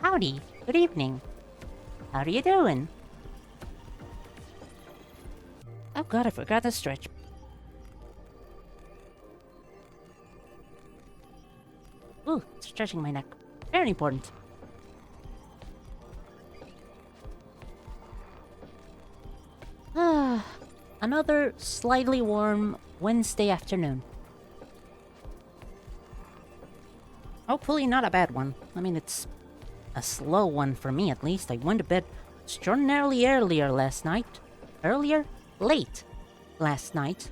Howdy. Good evening. How are you doing? Oh god, I forgot to stretch. Ooh, stretching my neck. Very important. Another slightly warm Wednesday afternoon. Hopefully not a bad one. I mean, it's a slow one for me at least. I went to bed extraordinarily earlier last night. Late last night.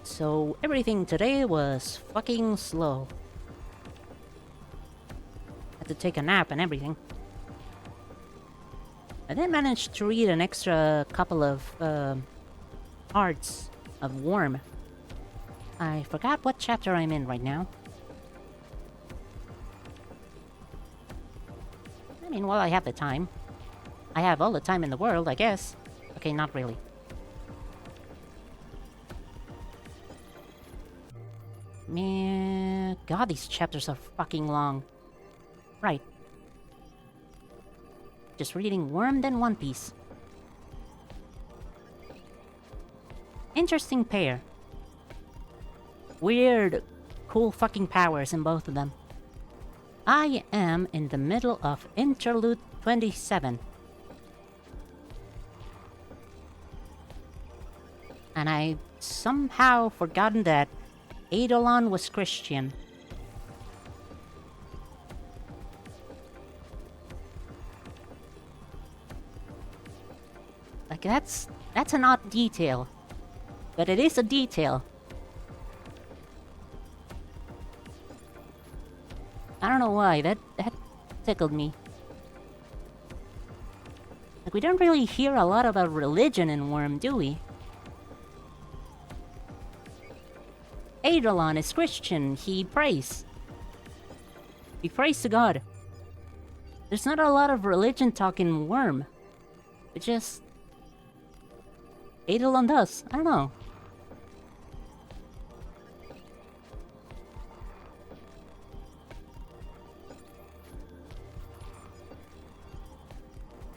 So everything today was fucking slow. Had to take a nap and everything. I then managed to read an extra couple of parts of Worm. I forgot what chapter I'm in right now. I mean, while I have the time. I have all the time in the world, I guess. Okay, not really. Man, god, these chapters are fucking long. Right. Just reading Worm then One Piece. Interesting pair. Weird, cool fucking powers in both of them. I am in the middle of Interlude 27. And I somehow forgotten that Eidolon was Christian. Like, that's an odd detail. But it is a detail. I don't know why, that tickled me. Like, we don't really hear a lot about religion in Worm, do we? Eidolon is Christian, he prays. He prays to God. There's not a lot of religion talk in Worm. It just... Eidolon does. I don't know.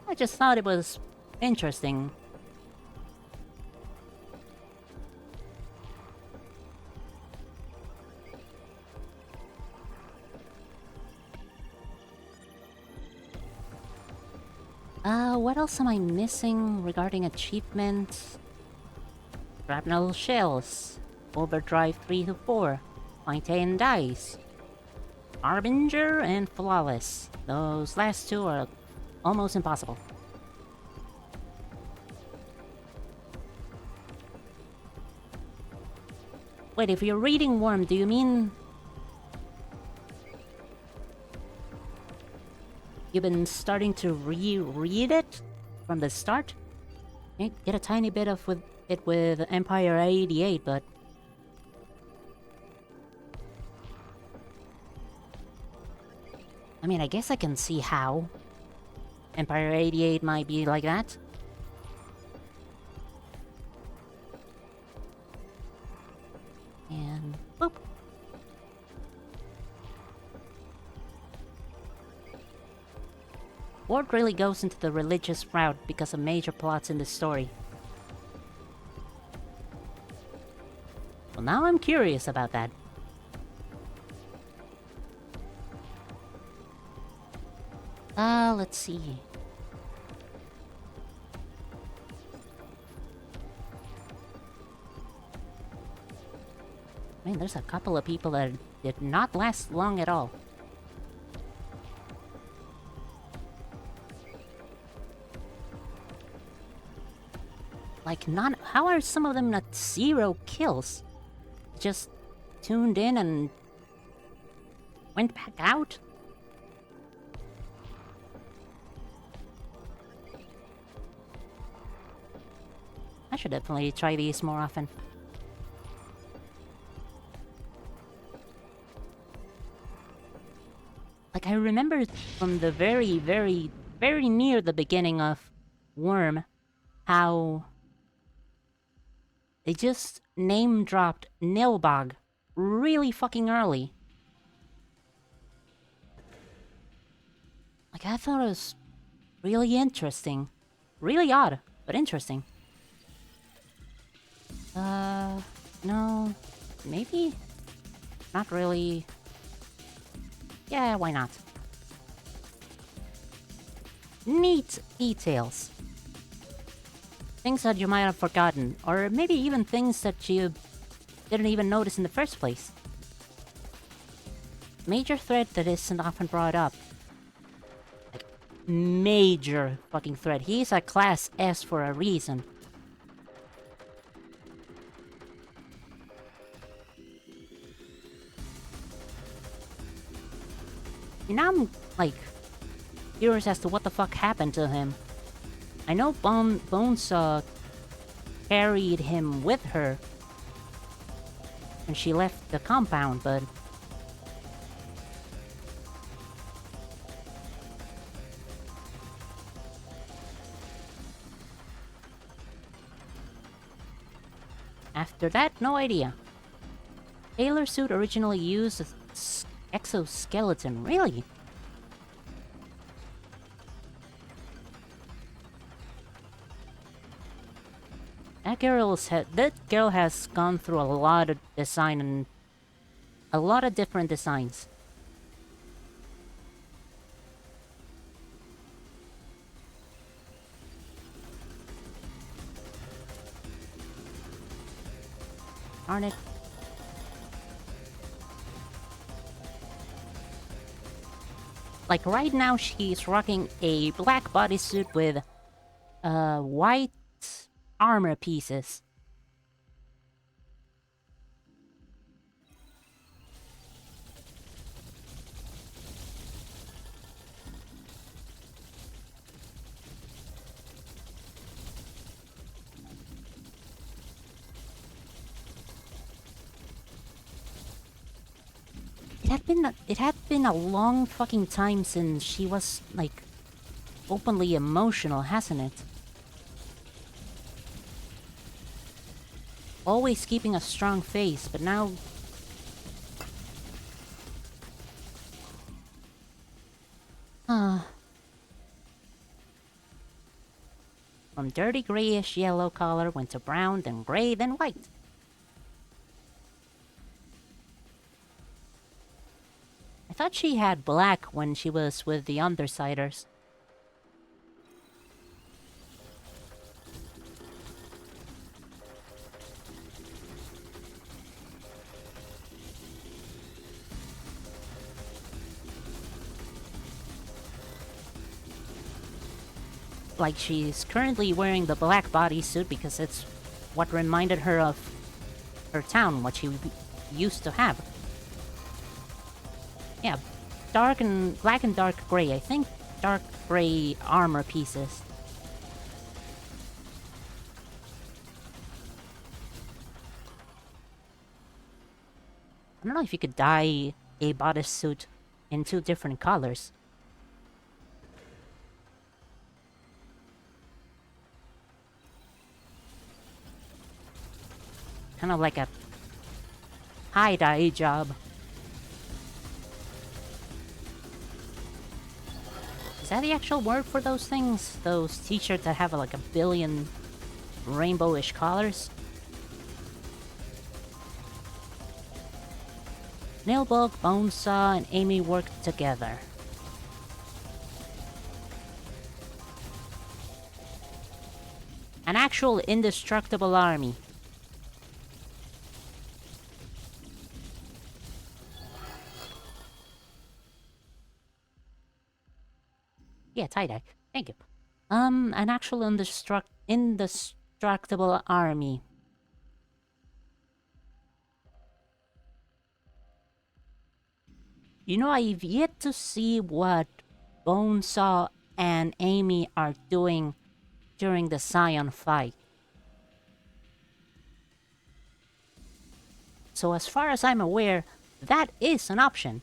I just thought it was interesting. What else am I missing regarding achievements? Shrapnel shells, overdrive 3 to 4, find 10 dice, Harbinger and Flawless. Those last two are almost impossible. Wait, if you're reading Worm, do you mean... You've been starting to reread it from the start? You get a tiny bit of it with Empire 88, but... I mean, I guess I can see how Empire 88 might be like that. And... boop! Ward really goes into the religious route because of major plots in the story. Well, now I'm curious about that. Let's see. Man, there's a couple of people that did not last long at all. Like, not... How are some of them not 0 kills? Just tuned in and... went back out? I should definitely try these more often. Like, I remember from the very near the beginning of Worm, how... they just name-dropped Nilbog really fucking early. Like, I thought it was really interesting. Really odd, but interesting. No. Maybe? Not really. Yeah, why not? Neat details. Things that you might have forgotten, or maybe even things that you didn't even notice in the first place. Major thread that isn't often brought up. Like, major fucking thread. He's a class S for a reason. And now I'm, like, curious as to what the fuck happened to him. I know Bonesaw carried him with her when she left the compound, but... after that, no idea. Taylor's suit originally used an exoskeleton, really? That girl has gone through a lot of design and a lot of different designs. Darn it. Like right now she's rocking a black bodysuit with white armor pieces. It had been a long fucking time since she was like openly emotional, hasn't it? Always keeping a strong face, but now... From dirty grayish yellow color went to brown, then gray, then white. I thought she had black when she was with the Undersiders. Like, she's currently wearing the black bodysuit because it's what reminded her of her town, what she used to have. Yeah, black and dark gray. I think dark gray armor pieces. I don't know if you could dye a bodysuit in 2 different colors. Kind of like a tie-dye job. Is that the actual word for those things? Those t-shirts that have like a billion rainbowish colors? Nailbug, Bonesaw, and Amy worked together. An actual indestructible army. Yeah, tie-dye. Thank you. An actual indestructible army. You know, I've yet to see what Bonesaw and Amy are doing during the Scion fight. So as far as I'm aware, that is an option.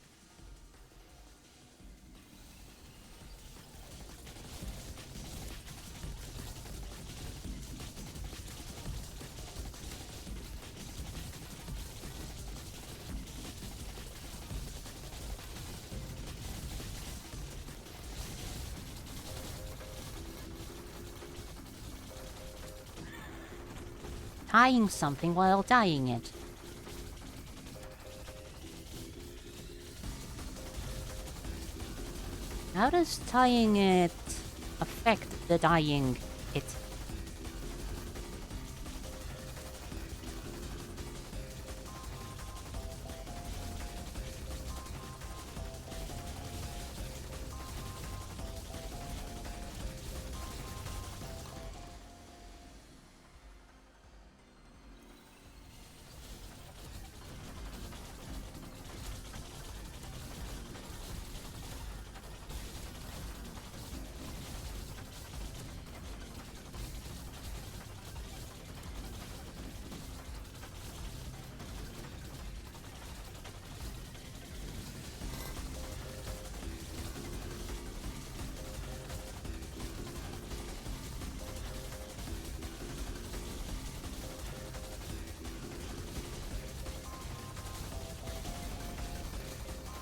tying something while dyeing it. How does tying it affect the dyeing it?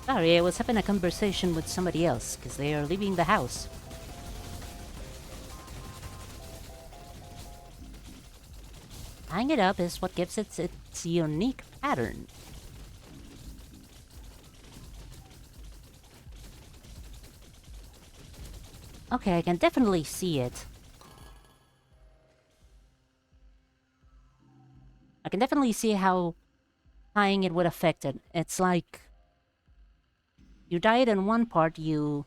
Sorry, I was having a conversation with somebody else, because they are leaving the house. Tying it up is what gives it its unique pattern. Okay, I can definitely see it. I can definitely see how tying it would affect it. It's like you dye it in one part, you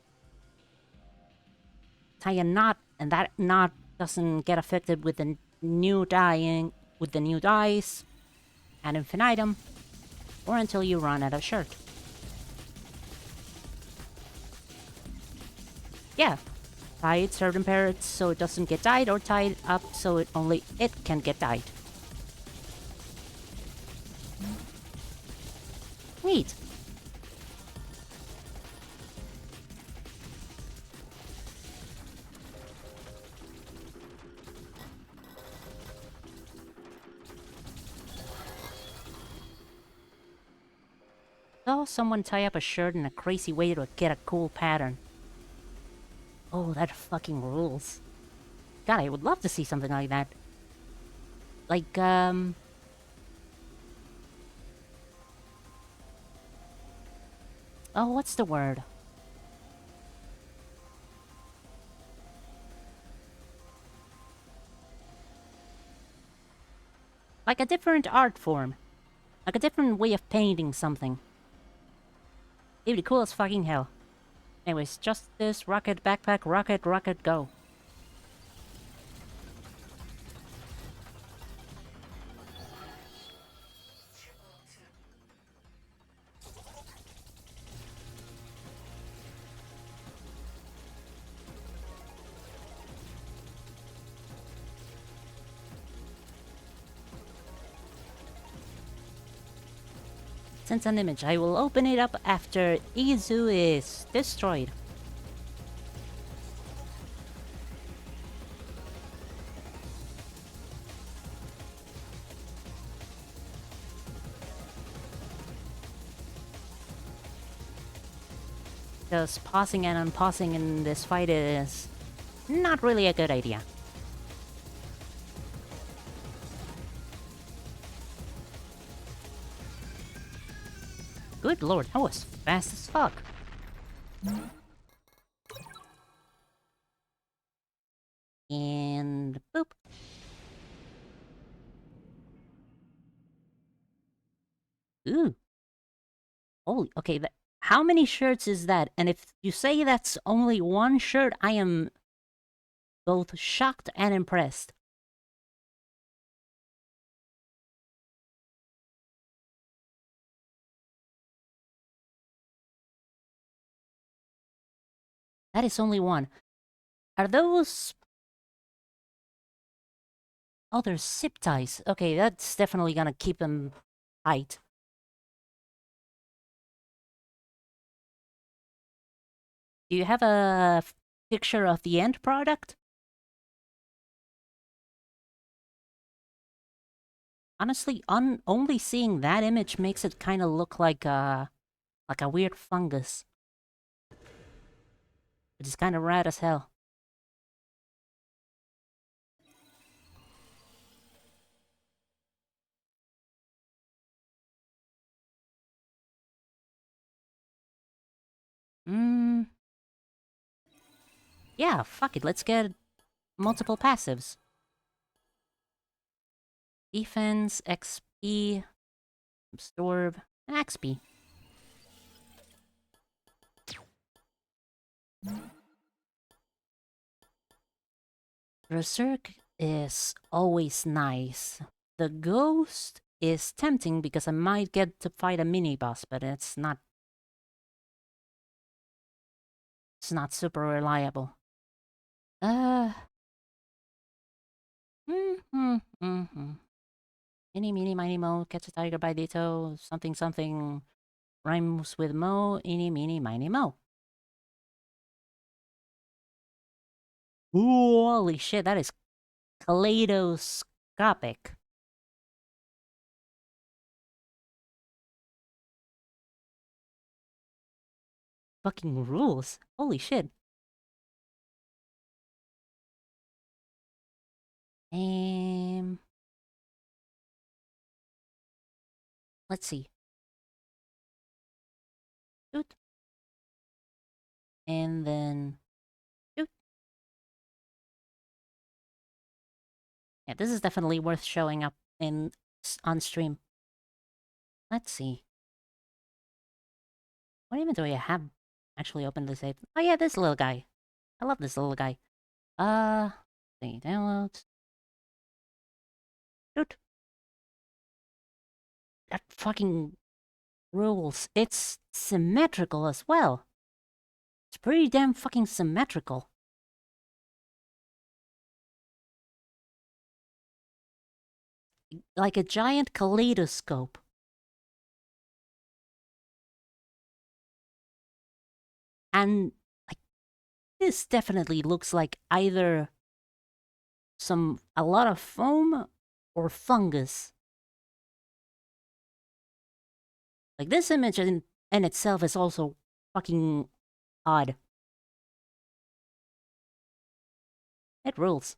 tie a knot, and that knot doesn't get affected with the new dyeing, with the new dyes, ad infinitum, or until you run out of shirt. Yeah, tie it certain parts so it doesn't get dyed, or tie it up so only it can get dyed. Neat. Saw someone tie up a shirt in a crazy way to get a cool pattern. Oh, that fucking rules. God, I would love to see something like that. Like, oh, what's the word? Like a different art form. Like a different way of painting something. It'd be cool as fucking hell. Anyways, just this rocket backpack, rocket, go. Sends an image. I will open it up after Izu is destroyed. Just pausing and unpausing in this fight is not really a good idea. Good lord, that was fast as fuck. And boop. Ooh. Holy, okay, how many shirts is that? And if you say that's only one shirt, I am both shocked and impressed. That is only one. Are those... Oh, they're zip ties. Okay, that's definitely gonna keep them tight. Do you have a picture of the end product? Honestly, only seeing that image makes it kind of look like a weird fungus. Which is kind of rad as hell. Yeah, fuck it, let's get multiple passives. Defense, XP, absorb, and XP. Berserk is always nice. The Ghost is tempting because I might get to fight a mini-boss, but it's not super reliable. Uh... Mm-hmm. Any, meeny, miny, mo, catch a tiger by the toe, something, something, rhymes with mo, eeny, meeny, miny, mo. Ooh, holy shit, that is kaleidoscopic. Fucking rules. Holy shit. Let's see. Shoot. And then shoot. Yeah, this is definitely worth showing up on stream. Let's see. What even do I have actually opened this ape? Oh yeah, this little guy. I love this little guy. See, downloads. Shoot. That fucking rules. It's symmetrical as well. It's pretty damn fucking symmetrical. Like a giant kaleidoscope. And like this definitely looks like either a lot of foam or fungus. Like this image in itself is also fucking odd. It rules.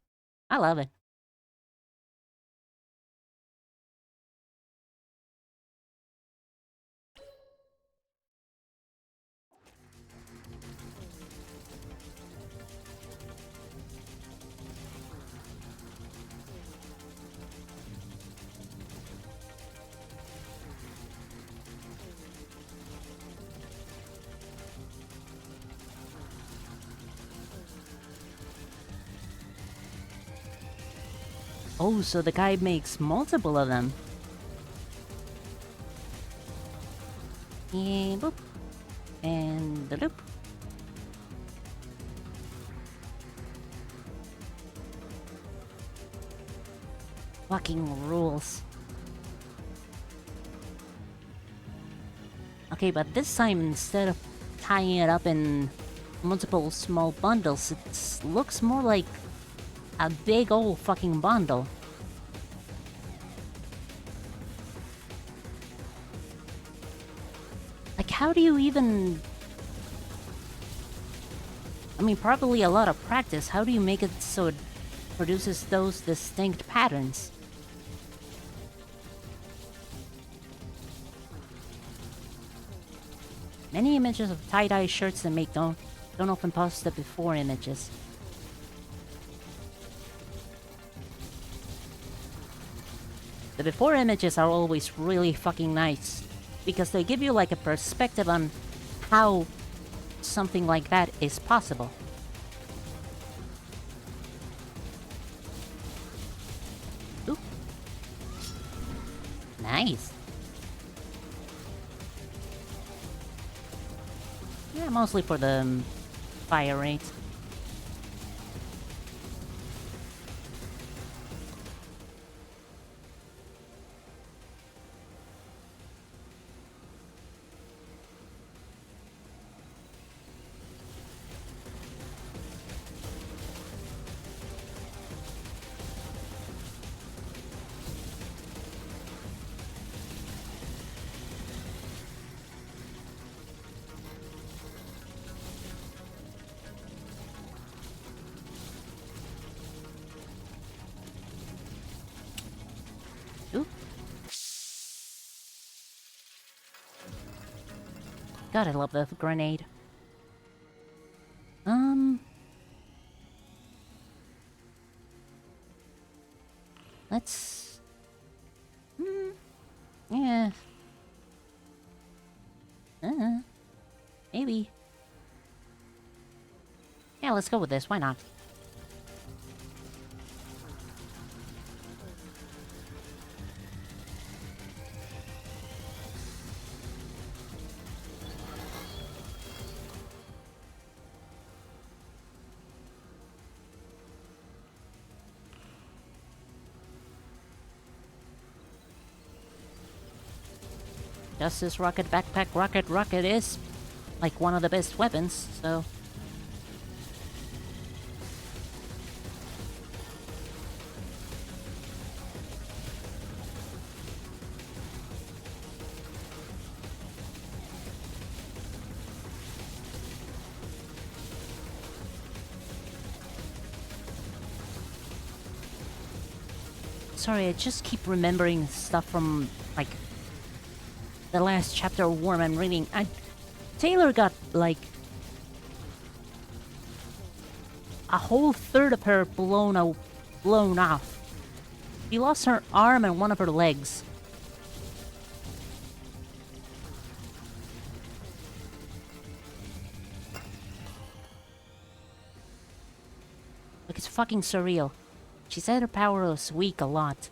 I love it. Oh, so the guy makes multiple of them. And boop. And the loop. Fucking rules. Okay, but this time instead of tying it up in multiple small bundles, it looks more like a big old fucking bundle. Like, how do you even... I mean, probably a lot of practice. How do you make it so it produces those distinct patterns? Many images of tie-dye shirts that make don't often post the before images. The before images are always really fucking nice because they give you like a perspective on how something like that is possible. Ooh. Nice. Yeah, mostly for the fire rate. Ooh. God, I love the grenade. maybe. Yeah, let's go with this. Why not? Justice Rocket Backpack Rocket is like one of the best weapons, so... Sorry, I just keep remembering stuff from, like, the last chapter of Worm I'm reading. Taylor got, like, a whole third of her blown off. She lost her arm and one of her legs. Like, it's fucking surreal. She said her power was weak a lot.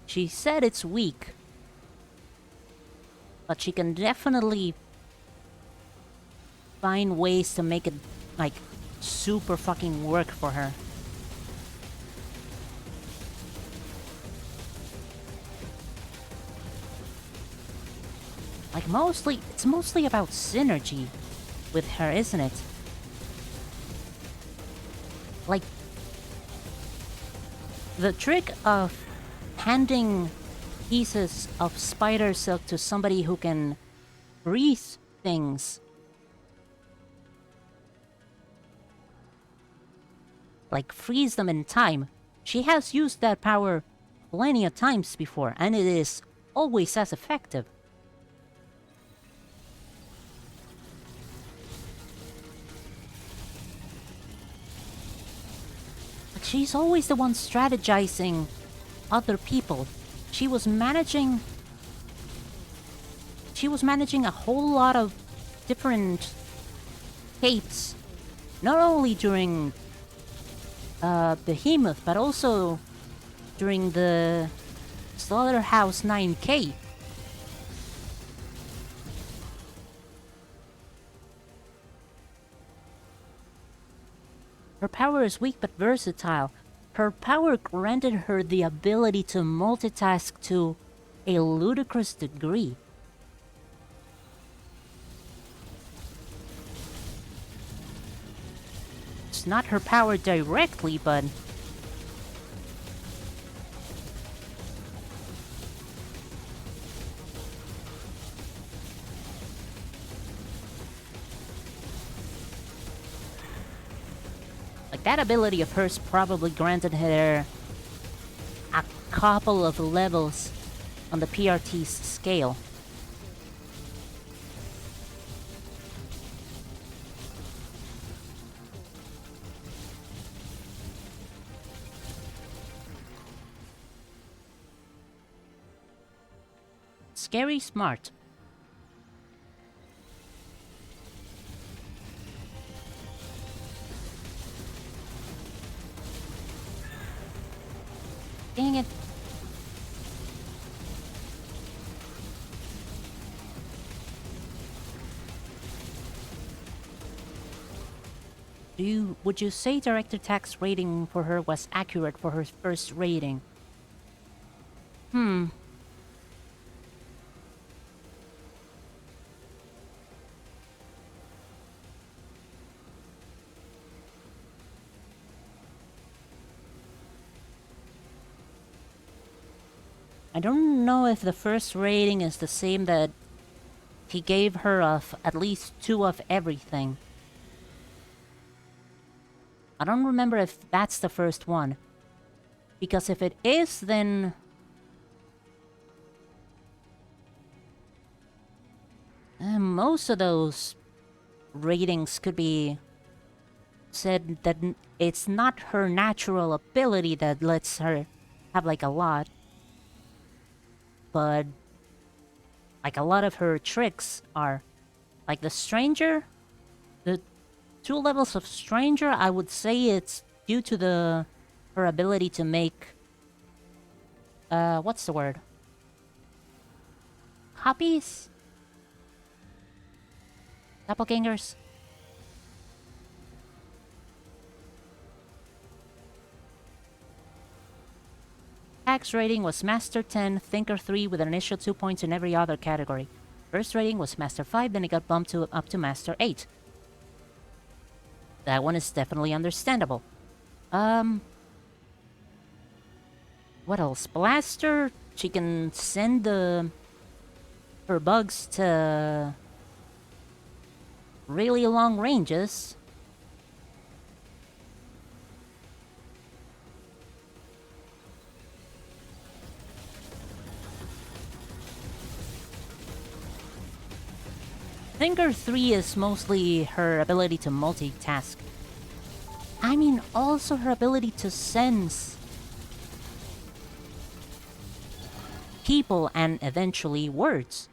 She said it's weak. But she can definitely find ways to make it, like, super fucking work for her. Like, it's mostly about synergy with her, isn't it? Like, the trick of handing pieces of spider silk to somebody who can breathe things. Like, freeze them in time. She has used that power plenty of times before, and it is always as effective. She's always the one strategizing other people. She was managing a whole lot of different tapes, not only during Behemoth, but also during the Slaughterhouse 9K. Her power is weak but versatile. Her power granted her the ability to multitask to a ludicrous degree. It's not her power directly, but... that ability of hers probably granted her a couple of levels on the PRT's scale. Scary smart. Dang it. Would you say Director Tack's rating for her was accurate for her first rating? I don't know if the first rating is the same that he gave her of at least 2 of everything. I don't remember if that's the first one. Because if it is, then... most of those ratings could be said that it's not her natural ability that lets her have, like, a lot. but like a lot of her tricks are like the stranger, the 2 levels of stranger, I would say it's due to her ability to make what's the word? Copies? Doppelgangers? Axe rating was Master 10, Thinker 3 with an initial 2 points in every other category. First rating was Master 5, then it got bumped up to Master 8. That one is definitely understandable. What else? Blaster, she can send her bugs to really long ranges. Thinker 3 is mostly her ability to multitask. I mean, also her ability to sense people and eventually words.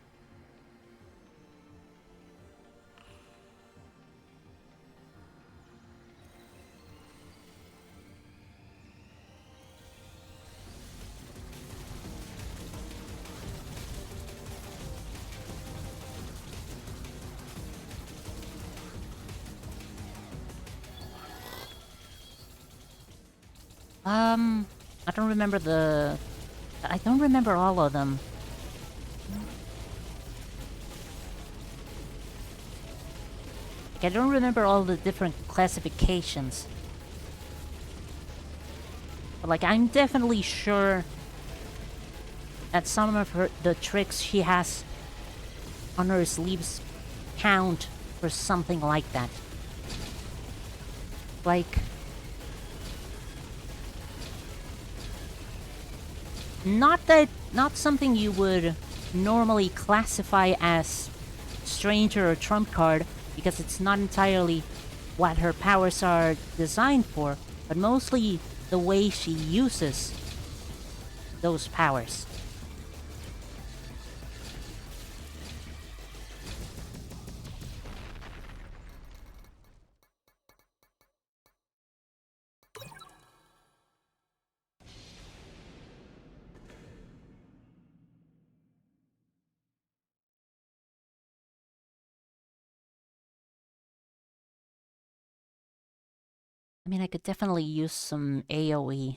I don't remember I don't remember all of them. Like, I don't remember all the different classifications. But like, I'm definitely sure that some of the tricks she has on her sleeves count for something like that. Like, not something you would normally classify as stranger or trump card, because it's not entirely what her powers are designed for, but mostly the way she uses those powers. I mean, I could definitely use some AoE.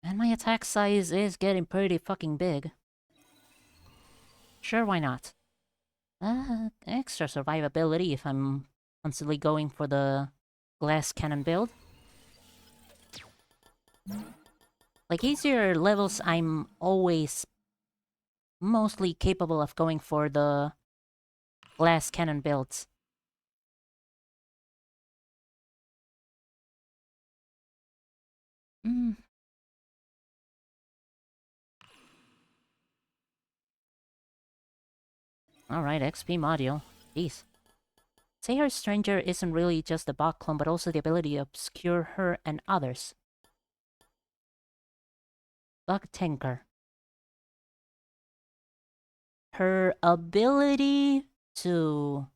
And my attack size is getting pretty fucking big. Sure, why not? Extra survivability if I'm constantly going for the glass cannon build. Like, easier levels, I'm always mostly capable of going for the glass cannon builds. Alright, XP module. Jeez. Say her stranger isn't really just the bot clone, but also the ability to obscure her and others. Bug Tinker. Her ability to...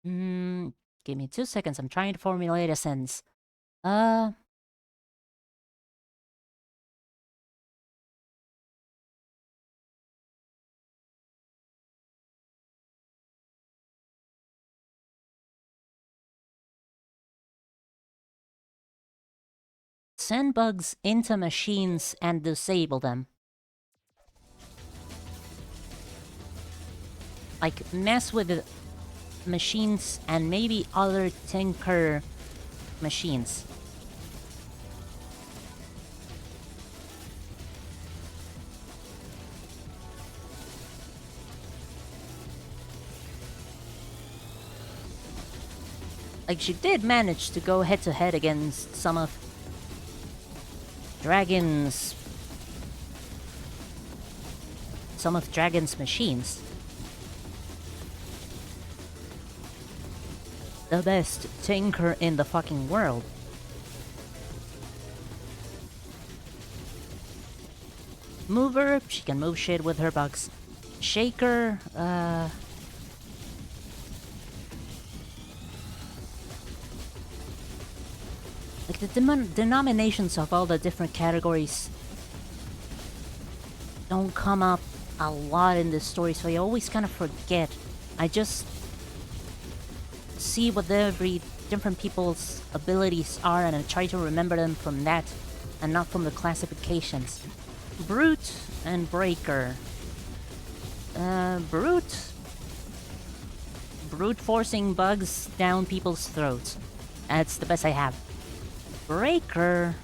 give me 2 seconds, I'm trying to formulate a sentence. Send bugs into machines and disable them. Like, mess with the machines and maybe other Tinker machines. Like, she did manage to go head-to-head against some of Dragon's machines. the best tinker in the fucking world. Mover, she can move shit with her bugs. Shaker, like the denominations of all the different categories don't come up a lot in this story, so I always kind of forget. I just see what every different people's abilities are and I try to remember them from that and not from the classifications. Brute and Breaker. Brute forcing bugs down people's throats. That's the best I have. Breaker.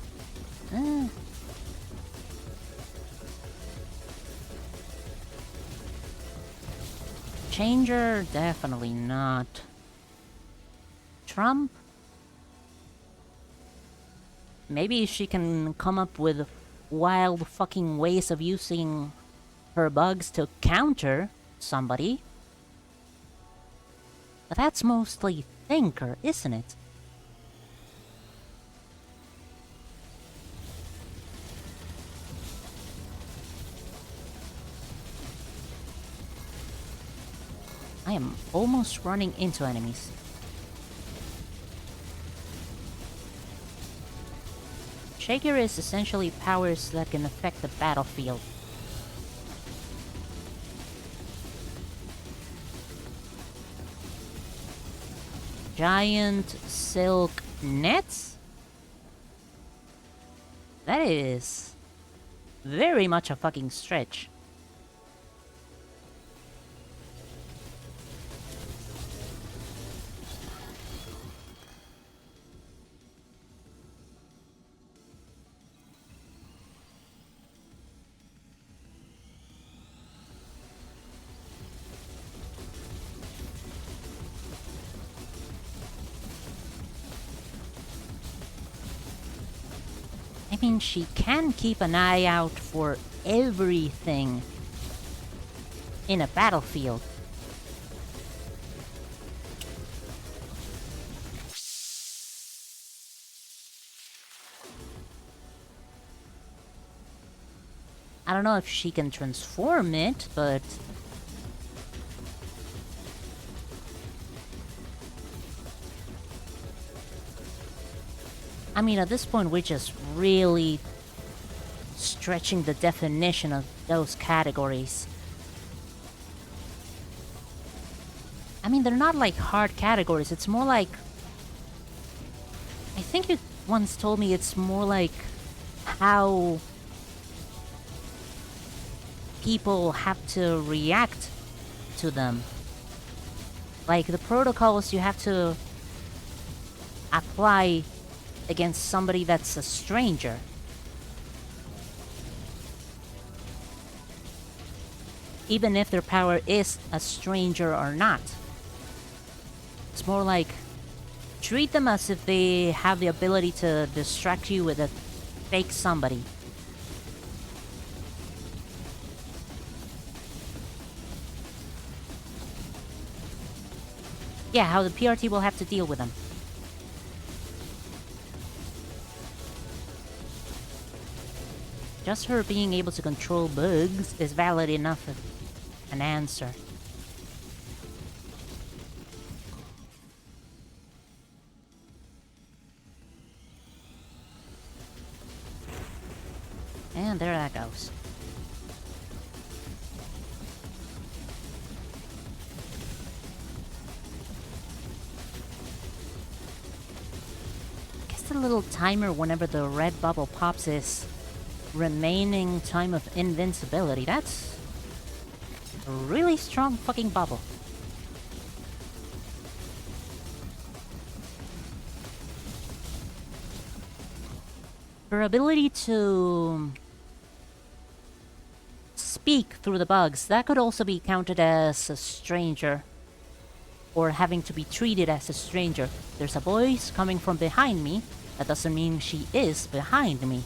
Changer, definitely not. Trump? Maybe she can come up with wild fucking ways of using her bugs to counter somebody. But that's mostly Thinker, isn't it? I am almost running into enemies. Shaker is essentially powers that can affect the battlefield. Giant silk nets? That is very much a fucking stretch. I mean, she can keep an eye out for everything in a battlefield. I don't know if she can transform it, but I mean, at this point, we're just really stretching the definition of those categories. I mean, they're not like hard categories, it's more like... I think you once told me it's more like how people have to react to them. Like, the protocols you have to apply against somebody that's a stranger. Even if their power is a stranger or not. It's more like, treat them as if they have the ability to distract you with a fake somebody. Yeah, how the PRT will have to deal with them. Just her being able to control bugs is valid enough of an answer. And there that goes. I guess the little timer whenever the red bubble pops is remaining time of invincibility. That's a really strong fucking bubble. Her ability to speak through the bugs, that could also be counted as a stranger. Or having to be treated as a stranger. There's a voice coming from behind me. That doesn't mean she is behind me.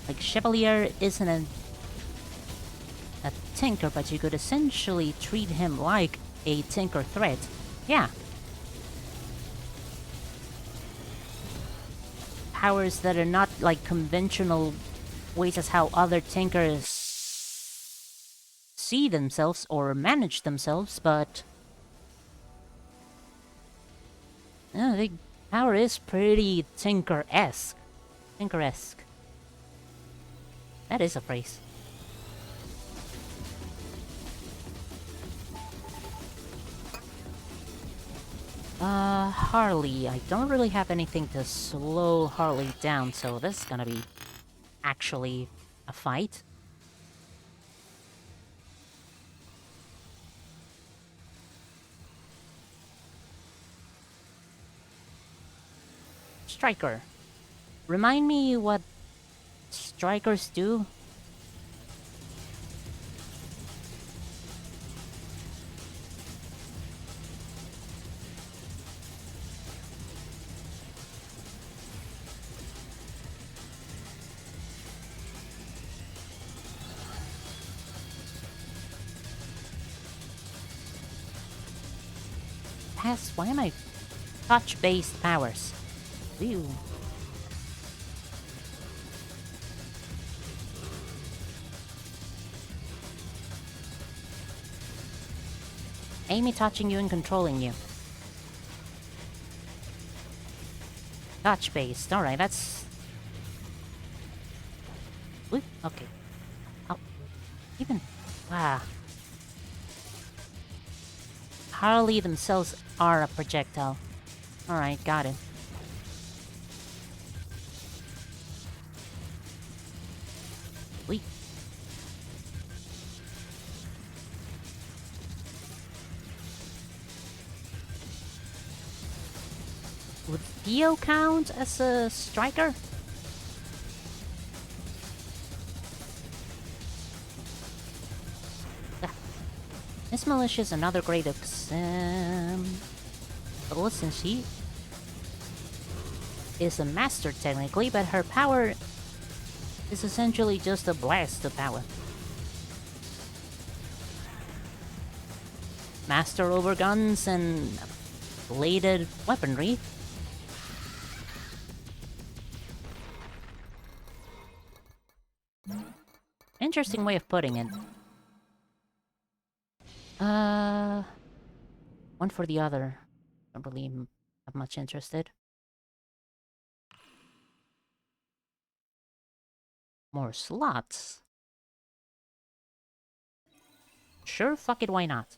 Like, Chevalier isn't a tinker, but you could essentially treat him like a tinker threat. Yeah. Powers that are not like conventional ways as how other tinkers see themselves or manage themselves, but yeah, the power is pretty tinker-esque. Tinker-esque. That is a phrase. Harley. I don't really have anything to slow Harley down, so this is gonna be actually a fight. Striker. Remind me what strikers do? Why am I touch-based powers? Ew. Amy touching you and controlling you. Touch-based. Alright, that's... Ooh, okay. Oh. Even... Wow. Harley themselves are a projectile. Alright, got it. Wait. Would Theo count as a striker? Miss Militia is another great exam. But listen, she is a master technically, but her power is essentially just a blast of power. Master over guns and bladed weaponry. Interesting way of putting it. One for the other. Don't really have much interested. More slots. Sure, fuck it, why not?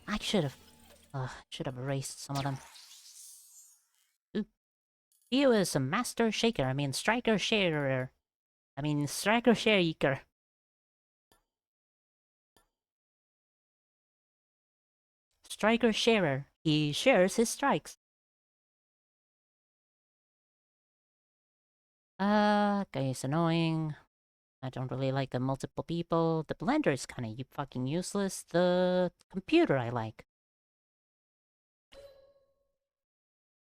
I should have erased some of them. Ooh. Theo is a master shaker. I mean, striker sharer. I mean, striker shaker. Striker sharer. He shares his strikes. Okay, it's annoying. I don't really like the multiple people. The blender is kind of fucking useless. The computer I like.